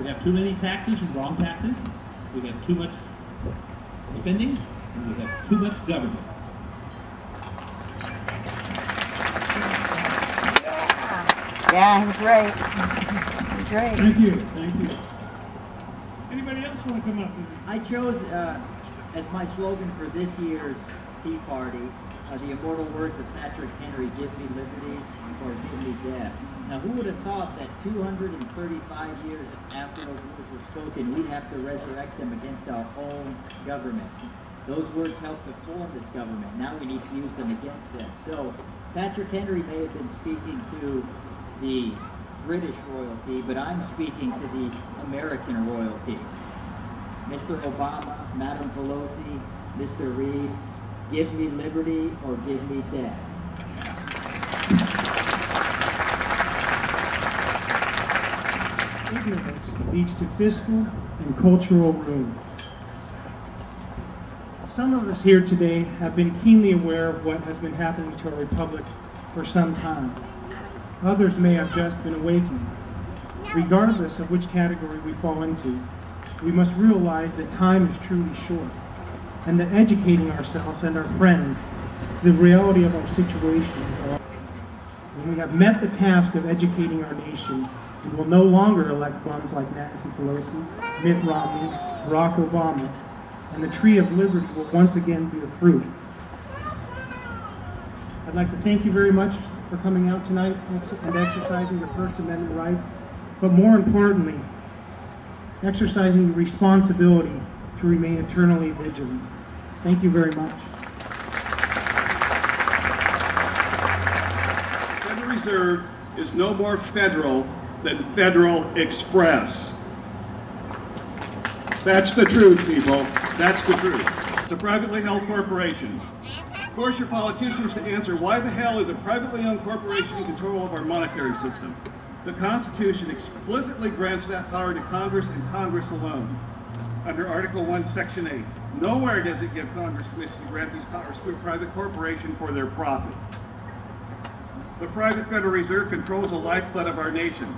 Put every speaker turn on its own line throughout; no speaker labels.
We have too many taxes and wrong taxes. We have too much spending, and we have too much government.
Yeah, he's right. He's right.
Thank you. Thank you. Anybody else want to come up?
I chose as my slogan for this year's Tea Party the immortal words of Patrick Henry, "Give me liberty or give me death." Now, who would have thought that 235 years after those words were spoken, we'd have to resurrect them against our own government? Those words helped to form this government. Now we need to use them against them. So Patrick Henry may have been speaking to the British royalty, but I'm speaking to the American royalty. Mr. Obama, Madam Pelosi, Mr. Reid, give me liberty or give me death.
Ignorance leads to fiscal and cultural ruin. Some of us here today have been keenly aware of what has been happening to our republic for some time. Others may have just been awakened. Regardless of which category we fall into, we must realize that time is truly short, and that educating ourselves and our friends to the reality of our situations are. When we have met the task of educating our nation, we will no longer elect bums like Nancy Pelosi, Mitt Romney, Barack Obama, and the tree of liberty will once again be the fruit. I'd like to thank you very much for coming out tonight and exercising your First Amendment rights, but more importantly, exercising the responsibility to remain eternally vigilant. Thank you very much.
The Federal Reserve is no more federal than Federal Express. That's the truth, people. That's the truth. It's a privately held corporation. Force your politicians to answer why the hell is a privately owned corporation in control of our monetary system. The Constitution explicitly grants that power to Congress and Congress alone. Under Article 1, Section 8. Nowhere does it give Congress permission to grant these powers to a private corporation for their profit. The private Federal Reserve controls the lifeblood of our nation.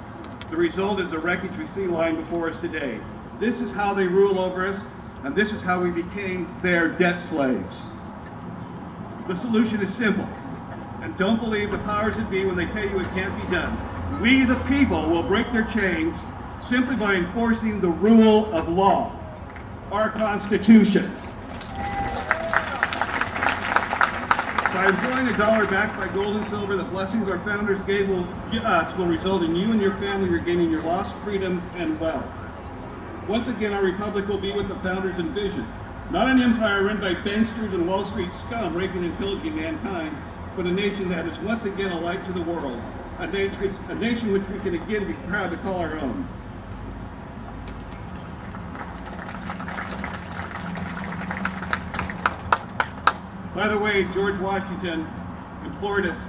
The result is the wreckage we see lying before us today. This is how they rule over us, and this is how we became their debt slaves. The solution is simple, and don't believe the powers that be when they tell you it can't be done. We, the people, will break their chains simply by enforcing the rule of law, our Constitution. By enjoying a dollar backed by gold and silver, the blessings our founders gave us will result in you and your family regaining your lost freedom and wealth. Once again, our republic will be what the founders envisioned. Not an empire run by banksters and Wall Street scum raping and pillaging mankind, but a nation that is once again a light to the world. A nation which we can again be proud to call our own. By the way, George Washington implored us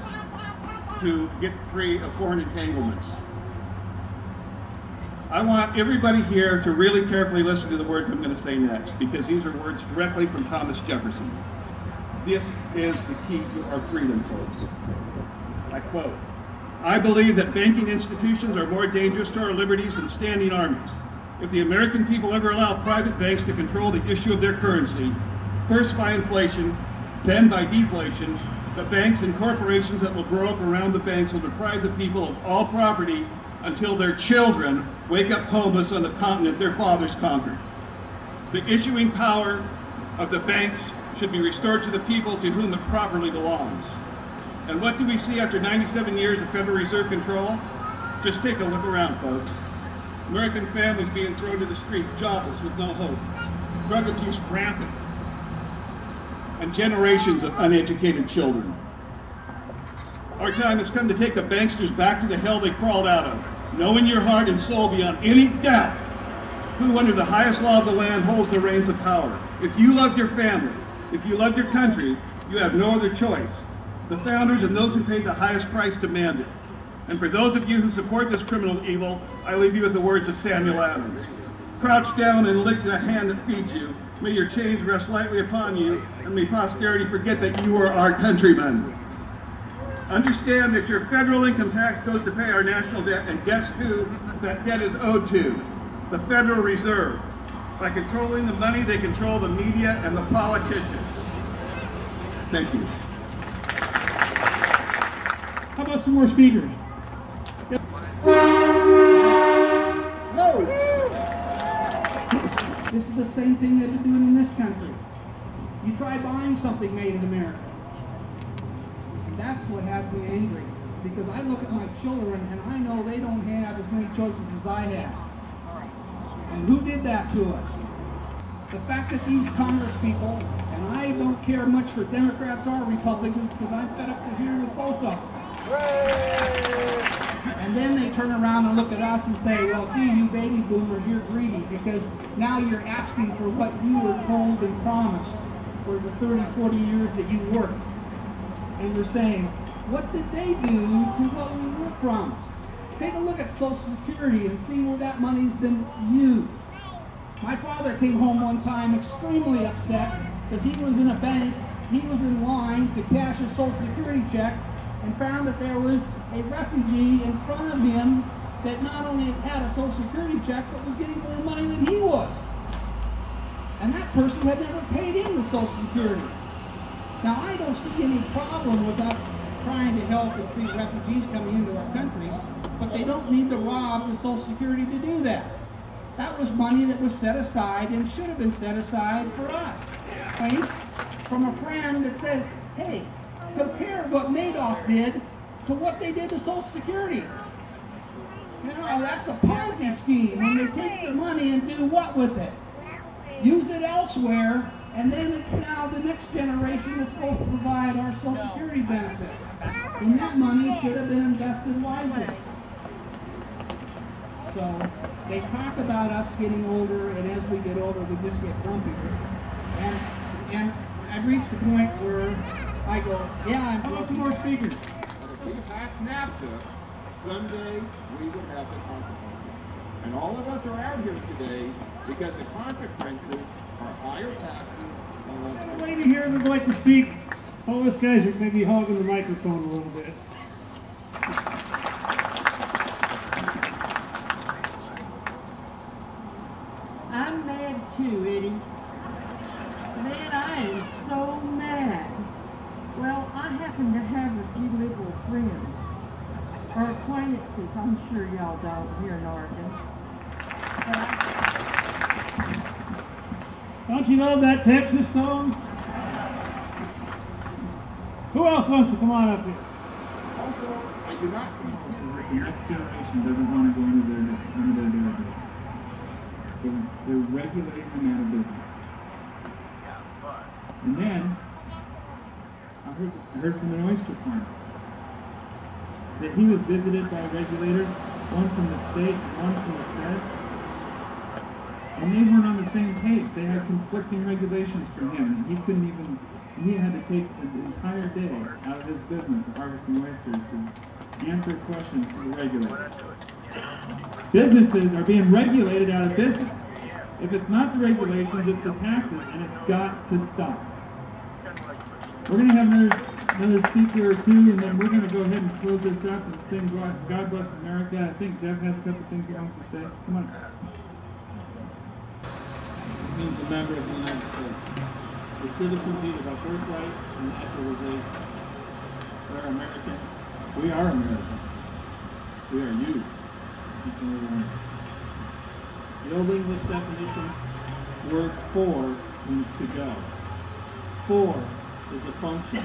to get free of foreign entanglements. I want everybody here to really carefully listen to the words I'm going to say next, because these are words directly from Thomas Jefferson. This is the key to our freedom, folks. I quote, "I believe that banking institutions are more dangerous to our liberties than standing armies. If the American people ever allow private banks to control the issue of their currency, first by inflation, then by deflation, the banks and corporations that will grow up around the banks will deprive the people of all property until their children wake up homeless on the continent their fathers conquered. The issuing power of the banks should be restored to the people to whom it properly belongs." And what do we see after 97 years of Federal Reserve control? Just take a look around, folks. American families being thrown to the street, jobless with no hope. Drug abuse rampant. And generations of uneducated children. Our time has come to take the banksters back to the hell they crawled out of. Know in your heart and soul beyond any doubt who under the highest law of the land holds the reins of power. If you love your family, if you love your country, you have no other choice. The founders and those who paid the highest price demand it. And for those of you who support this criminal evil, I leave you with the words of Samuel Adams. Crouch down and lick the hand that feeds you. May your chains rest lightly upon you, and may posterity forget that you are our countrymen. Understand that your federal income tax goes to pay our national debt, and guess who that debt is owed to? the Federal Reserve. By controlling the money, they control the media and the politicians. Thank you.
How about some more speakers?
Whoa! This is the same thing they've been doing in this country. You try buying something made in America. And that's what has me angry. Because I look at my children and I know they don't have as many choices as I have. And who did that to us? The fact that these Congress people, and I don't care much for Democrats or Republicans because I'm fed up to hearing with both of them. And then they turn around and look at us and say, well, gee, you baby boomers, you're greedy because now you're asking for what you were told and promised for the 30, 40 years that you worked. And we're saying, what did they do to what we were promised? Take a look at Social Security and see where that money's been used. My father came home one time extremely upset because he was in a bank, he was in line to cash his Social Security check and found that there was a refugee in front of him that not only had a Social Security check but was getting more money than he was. And that person had never paid in the Social Security. Now I don't see any problem with us trying to help and treat refugees coming into our country, but they don't need to rob the Social Security to do that. That was money that was set aside and should have been set aside for us. Right? From a friend that says, hey, compare what Madoff did to what they did to Social Security. You know, that's a Ponzi scheme when they take the money and do what with it? Use it elsewhere, and then it's now the next generation that's supposed to provide our Social Security benefits. And that money should have been invested wisely. So they talk about us getting older, and as we get older, we just get grumpier. And I've reached the point where I go, yeah, I'm
How about some more speakers?
If we pass NAFTA, someday we will have the consequences. And all of us are out here today because the consequences are higher taxes and less
Got a lady here that would like to speak. All us guys are maybe hogging the microphone a little bit.
I'm mad too, Eddie. Man, I am so mad. Well, I happen to have a few liberal friends, or acquaintances, I'm sure y'all don't here in Oregon.
Don't you love that Texas song? Who else wants to come on up here?
Also, I do not see
The next generation doesn't want to go into their business. They're regulating them out of business. And then I heard from an oyster farmer that he was visited by regulators, one from the state and one from the feds, and they weren't on the same page. They had conflicting regulations from him, and he had to take an entire day out of his business of harvesting oysters to answer questions to the regulators. Businesses are being regulated out of business. If it's not the regulations, it's the taxes, and it's got to stop. We're going to have another speaker or two, and then we're going to go ahead and close this up and sing God Bless America. I think Jeff has a couple things he wants to say. Come on.
It means a member of the United States. We're citizens either by birthright or naturalization. We're American.
We are American.
We are you. The Old English definition, word for means to go. For is a function,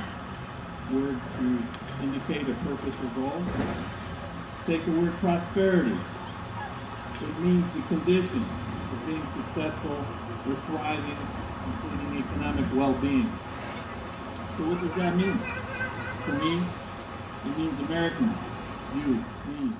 word to indicate a purpose or goal. Take the word prosperity. It means the condition of being successful or thriving, including economic well-being. So what does that mean? For me, it means Americans, you, me.